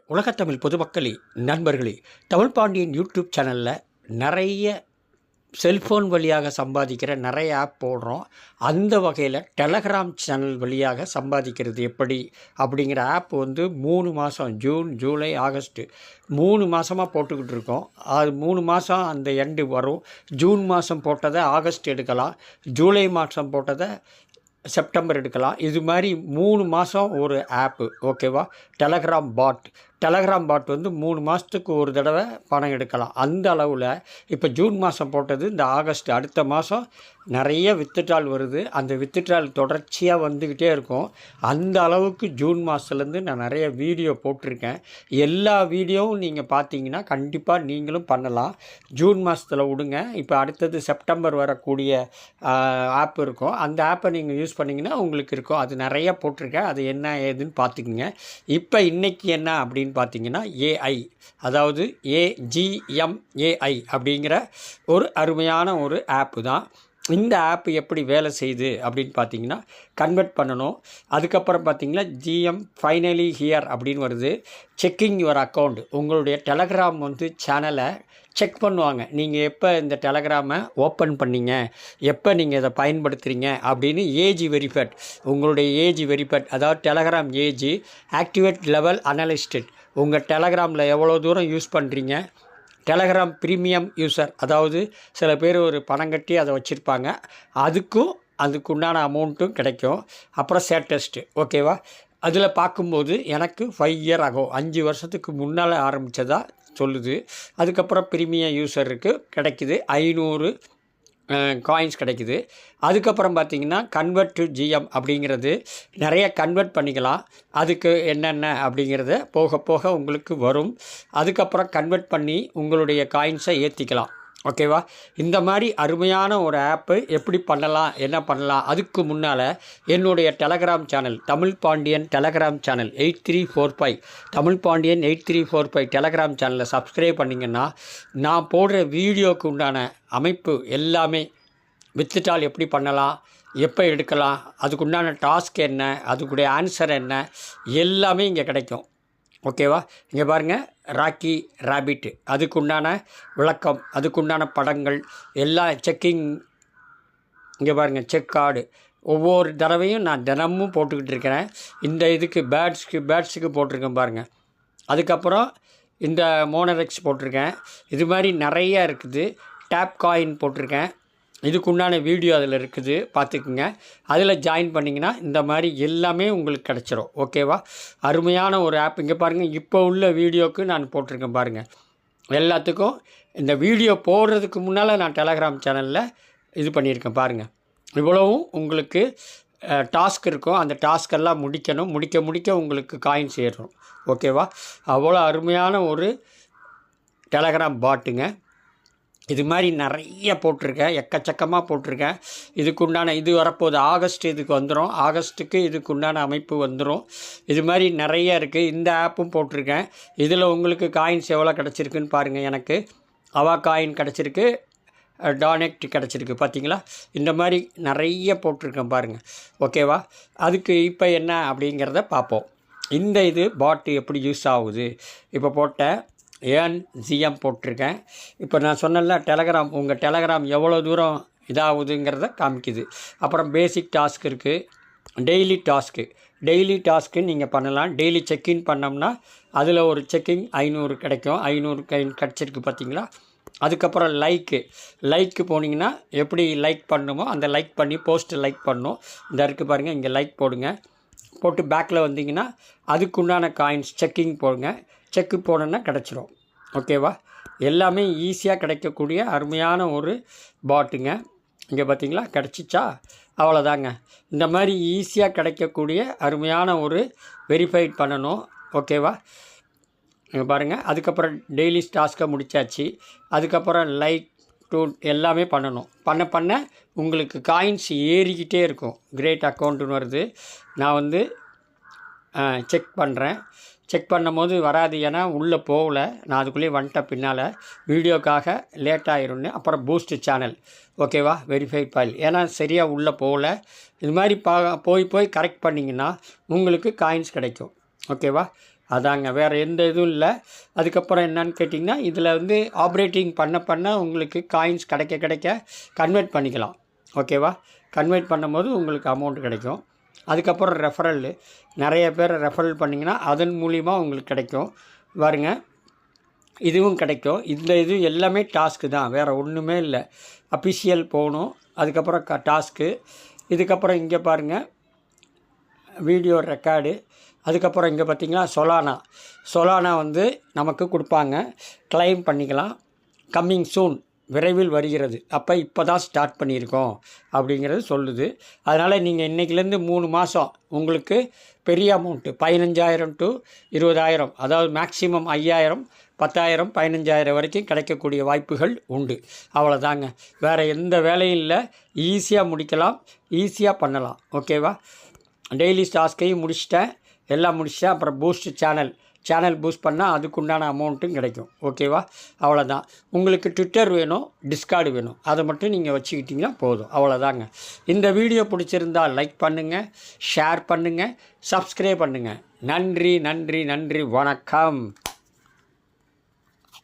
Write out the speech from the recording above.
உலகத்தமிழ் பொதுமக்களே, நண்பர்களே, தமிழ் பாண்டியன் யூடியூப் சேனலில் நிறைய செல்ஃபோன் வழியாக சம்பாதிக்கிற நிறைய ஆப் போடுறோம். அந்த வகையில் டெலகிராம் சேனல் வழியாக சம்பாதிக்கிறது எப்படி அப்படிங்கிற ஆப் 3 மாதம் ஜூன், ஜூலை, ஆகஸ்ட்டு 3 மாதமாக போட்டுக்கிட்டு இருக்கோம். அது 3 மாதம் அந்த எண்டு வரும். ஜூன் மாதம் போட்டதை ஆகஸ்ட் எடுக்கலாம், ஜூலை மாதம் போட்டதை செப்டம்பர் எடுக்கலாம். இது மாதிரி 3 மாதம் ஒரு ஆப்பு. ஓகேவா? டெலகிராம் பாட் 3 மாதத்துக்கு ஒரு தடவை பணம் எடுக்கலாம். அந்த அளவில் இப்போ ஜூன் மாதம் போட்டது இந்த ஆகஸ்ட், அடுத்த மாதம் நிறைய வித்துட்ரால் வருது. அந்த வித்துட்ரால் தொடர்ச்சியாக வந்துக்கிட்டே இருக்கும். அந்த அளவுக்கு ஜூன் மாதத்துலேருந்து நான் நிறைய வீடியோ போட்டிருக்கேன். எல்லா வீடியோவும் நீங்கள் பார்த்தீங்கன்னா கண்டிப்பாக நீங்களும் பண்ணலாம். ஜூன் மாதத்தில் விடுங்க. இப்போ அடுத்தது செப்டம்பர் வரக்கூடிய ஆப் இருக்கும். அந்த ஆப்பை நீங்கள் யூஸ் பண்ணிங்கன்னா உங்களுக்கு இருக்கும். அது நிறைய போட்டிருக்கேன். அது என்ன ஏதுன்னு பார்த்துக்குங்க. இப்போ இன்றைக்கி என்ன அப்படின்னு பார்த்தீங்கன்னா, ஏஐ, அதாவது ஏஜிஎம்ஏஐ அப்படிங்கிற ஒரு அருமையான ஒரு ஆப்பு தான். இந்த ஆப் எப்படி வேலை செய்யுது அப்படின்னு பார்த்தீங்கன்னா, கன்வெர்ட் பண்ணணும். அதுக்கப்புறம் பார்த்தீங்கன்னா ஜிஎம் ஃபைனலி ஹியர் அப்படின்னு வருது. Checking your account. உங்களுடைய டெலகிராம் சேனலை செக் பண்ணுவாங்க. நீங்கள் எப்போ இந்த டெலகிராமை ஓப்பன் பண்ணிங்க, எப்போ நீங்கள் இதை பயன்படுத்துகிறீங்க அப்படின்னு ஏஜ் வெரிஃபைட். உங்களுடைய ஏஜ் வெரிஃபைட், அதாவது டெலகிராம் ஏஜ் ஆக்டிவேட் லெவல் அனலிஸ்டட். உங்கள் டெலகிராமில் எவ்வளோ தூரம் யூஸ் பண்ணுறீங்க. டெலகிராம் ப்ரீமியம் யூசர், அதாவது சில பேர் ஒரு பணம் கட்டி அதை வச்சுருப்பாங்க. அதுக்குண்டான அமௌண்ட்டும் கிடைக்கும். அப்புறம் ஸ்டேட்டஸ்ட்டு. ஓகேவா? அதில் பார்க்கும்போது எனக்கு 5 இயர் ஆகும், 5 வருஷத்துக்கு முன்னால் ஆரம்பித்ததா சொல்லுது. அதுக்கப்புறம் ப்ரீமியம் யூசருக்கு கிடைக்குது 500 காயின்ஸ் கிடைக்குது. அதுக்கப்புறம் பார்த்திங்கன்னா கன்வெர்ட் டு ஜிஎம் அப்படிங்கிறது நிறைய கன்வெர்ட் பண்ணிக்கலாம். அதுக்கு என்னென்ன அப்படிங்கிறத போக போக உங்களுக்கு வரும். அதுக்கப்புறம் கன்வெர்ட் பண்ணி உங்களுடைய காயின்ஸை ஏற்றிக்கலாம். ஓகேவா? இந்த மாதிரி அருமையான ஒரு ஆப்பு எப்படி பண்ணலாம், என்ன பண்ணலாம். அதுக்கு முன்னால் என்னுடைய Telegram channel Tamil Pandiyan Telegram channel 8345 Tamil Pandiyan 8345 Telegram சேனலை சப்ஸ்கிரைப் பண்ணிங்கன்னா நான் போடுற வீடியோவுக்கு உண்டான அமைப்பு எல்லாமே, வித்துட்ரால் எப்படி பண்ணலாம், எப்போ எடுக்கலாம், அதுக்குண்டான டாஸ்க் என்ன, அதுக்குடைய ஆன்சர் என்ன, எல்லாமே இங்கே கிடைக்கும். ஓகேவா? இங்கே பாருங்கள், ராக்கி ராபிட், அதுக்குண்டான விளக்கம், அதுக்குண்டான படங்கள் எல்லாம் செக்கிங். இங்கே பாருங்கள், செக் கார்டு. ஒவ்வொரு தடவையும் நான் தினமும் போட்டுக்கிட்டு இருக்கிறேன். இந்த இதுக்கு பேட்ஸுக்கு போட்டிருக்கேன் பாருங்கள். அதுக்கப்புறம் இந்த மோனரெக்ஸ் போட்டிருக்கேன். இது மாதிரி நிறைய இருக்குது. டேப் காயின் போட்டிருக்கேன். இதுக்குண்டான வீடியோ அதில் இருக்குது, பார்த்துக்குங்க. அதில் ஜாயின் பண்ணிங்கன்னா இந்த மாதிரி எல்லாமே உங்களுக்கு கிடச்சிரும். ஓகேவா? அருமையான ஒரு ஆப். இங்கே பாருங்கள், இப்போ உள்ள வீடியோவுக்கு நான் போட்டிருக்கேன் பாருங்கள். எல்லாத்துக்கும் இந்த வீடியோ போடுறதுக்கு முன்னால் நான் டெலகிராம் சேனலில் இது பண்ணியிருக்கேன் பாருங்கள். இவ்வளவும் உங்களுக்கு டாஸ்க் இருக்கும். அந்த டாஸ்கெல்லாம் முடிக்க உங்களுக்கு காயின் சேரும். ஓகேவா? அவ்வளோ அருமையான ஒரு டெலகிராம் பாட்டுங்க. இது மாதிரி நிறைய போட்டிருக்கேன், எக்கச்சக்கமாக போட்டிருக்கேன். இதுக்குண்டான இது வரப்போகுது, ஆகஸ்ட் இதுக்கு வந்துடும். ஆகஸ்ட்டுக்கு இதுக்குண்டான அமைப்பு வந்துடும். இது மாதிரி நிறைய இருக்குது. இந்த ஆப்பும் போட்டிருக்கேன். இதில் உங்களுக்கு காயின்ஸ் எவ்வளோ கிடச்சிருக்குன்னு பாருங்கள். எனக்கு அவா காயின் கிடச்சிருக்கு, டானெக்ட் கிடச்சிருக்கு. பார்த்தீங்களா? இந்த மாதிரி நிறைய போட்டிருக்கேன் பாருங்கள். ஓகேவா? அதுக்கு இப்போ என்ன அப்படிங்கிறத பார்ப்போம். இந்த இது பாட்டு எப்படி யூஸ் ஆகுது. இப்போ போட்ட ஏன் ஜிஎம் போட்டிருக்கேன். இப்போ நான் சொன்னல டெலகிராம், உங்கள் டெலகிராம் எவ்வளோ தூரம் இதாகுதுங்கிறத காமிக்குது. அப்புறம் பேசிக் டாஸ்க் இருக்குது, டெய்லி டாஸ்க்கு நீங்கள் பண்ணலாம். டெய்லி செக்இன் பண்ணோம்னா அதில் ஒரு செக்கிங் 500 கிடைக்கும். 500 கிடச்சிருக்கு பார்த்தீங்களா? அதுக்கப்புறம் லைக்கு போனீங்கன்னா எப்படி லைக் பண்ணணுமோ அந்த லைக் பண்ணி போஸ்ட்டு லைக் பண்ணணும். இந்த இருக்குது பாருங்கள், இங்கே லைக் போடுங்க. போட்டு பேக்கில் வந்தீங்கன்னா அதுக்குண்டான காயின்ஸ் செக்கிங் போடுங்க. செக்கு போனோன்னா கிடச்சிரும். ஓகேவா? எல்லாமே ஈஸியாக கிடைக்கக்கூடிய அருமையான ஒரு பாட்டுங்க. இங்கே பார்த்தீங்களா, கிடச்சிச்சா? அவ்வளோதாங்க. இந்த மாதிரி ஈஸியாக கிடைக்கக்கூடிய அருமையான ஒரு வெரிஃபைட் பண்ணணும். ஓகேவா? இங்கே பாருங்கள். அதுக்கப்புறம் டெய்லி டாஸ்க்கை முடித்தாச்சு. அதுக்கப்புறம் லைக் டூ எல்லாமே பண்ணணும். பண்ண உங்களுக்கு காயின்ஸ் ஏறிக்கிட்டே இருக்கும். கிரேட் அக்கௌண்ட்டுன்னு வருது. நான் செக் பண்ணுறேன். செக் பண்ணும்போது வராது, ஏன்னா உள்ளே போகல. நான் அதுக்குள்ளேயே வந்துட்டேன் பின்னால், வீடியோக்காக லேட் ஆகிரும்னு. அப்புறம் பூஸ்ட் சேனல். ஓகேவா? வெரிஃபைட் ஃபைல், ஏன்னா சரியாக உள்ளே போகல. இது மாதிரி போய் கரெக்ட் பண்ணிங்கன்னா உங்களுக்கு காயின்ஸ் கிடைக்கும். ஓகேவா? அதாங்க, வேறு எந்த இதுவும் இல்லை. அதுக்கப்புறம் என்னன்னு கேட்டிங்கன்னா, இதில் வந்து ஆப்ரேட்டிங் பண்ண உங்களுக்கு காயின்ஸ் கிடைக்க கன்வெர்ட் பண்ணிக்கலாம். ஓகேவா? கன்வெர்ட் பண்ணும்போது உங்களுக்கு அமௌண்ட் கிடைக்கும். அதுக்கப்புறம் ரெஃபரல், நிறைய பேர் ரெஃபரல் பண்ணிங்கன்னா அதன் மூலிமா உங்களுக்கு கிடைக்கும். பாருங்க, இதுவும் கிடைக்கும். இது எல்லாமே டாஸ்க்கு தான், வேறு ஒன்றுமே இல்லை. அஃபிஷியல் போகணும், அதுக்கப்புறம் டாஸ்க்கு. இதுக்கப்புறம் இங்கே பாருங்கள், வீடியோ ரெக்கார்டு. அதுக்கப்புறம் இங்கே பார்த்திங்கன்னா சொலானா வந்து நமக்கு கொடுப்பாங்க, கிளைம் பண்ணிக்கலாம். கம்மிங் சூன், விரைவில் வருகிறது. அப்போ இப்போ தான் ஸ்டார்ட் பண்ணியிருக்கோம் அப்படிங்கிறது சொல்லுது. அதனால் நீங்கள் இன்றைக்கிலேருந்து 3 மாதம் உங்களுக்கு பெரிய அமௌண்ட்டு 15,000 to 20,000, அதாவது மேக்ஸிமம் 5,000, 10,000, 15,000 வரைக்கும் கிடைக்கக்கூடிய வாய்ப்புகள் உண்டு. அவ்வளோதாங்க, வேறு எந்த வேலையும் இல்லை. ஈஸியாக முடிக்கலாம், ஈஸியாக பண்ணலாம். ஓகேவா? டெய்லி டாஸ்க்கையும் முடிச்சிட்டேன், எல்லாம் முடிச்சிட்டேன். அப்புறம் பூஸ்ட் சேனல் பூஸ்ட் பண்ணால் அதுக்குண்டான அமௌண்ட்டும் கிடைக்கும். ஓகேவா? அவ்வளோதான். உங்களுக்கு ட்விட்டர் வேணும், டிஸ்கார்டு வேணும், அதை மட்டும் நீங்கள் வச்சுக்கிட்டிங்கன்னா போதும். அவ்வளோதாங்க. இந்த வீடியோ பிடிச்சிருந்தால் லைக் பண்ணுங்கள், ஷேர் பண்ணுங்கள், சப்ஸ்கிரைப் பண்ணுங்கள். நன்றி, வணக்கம்.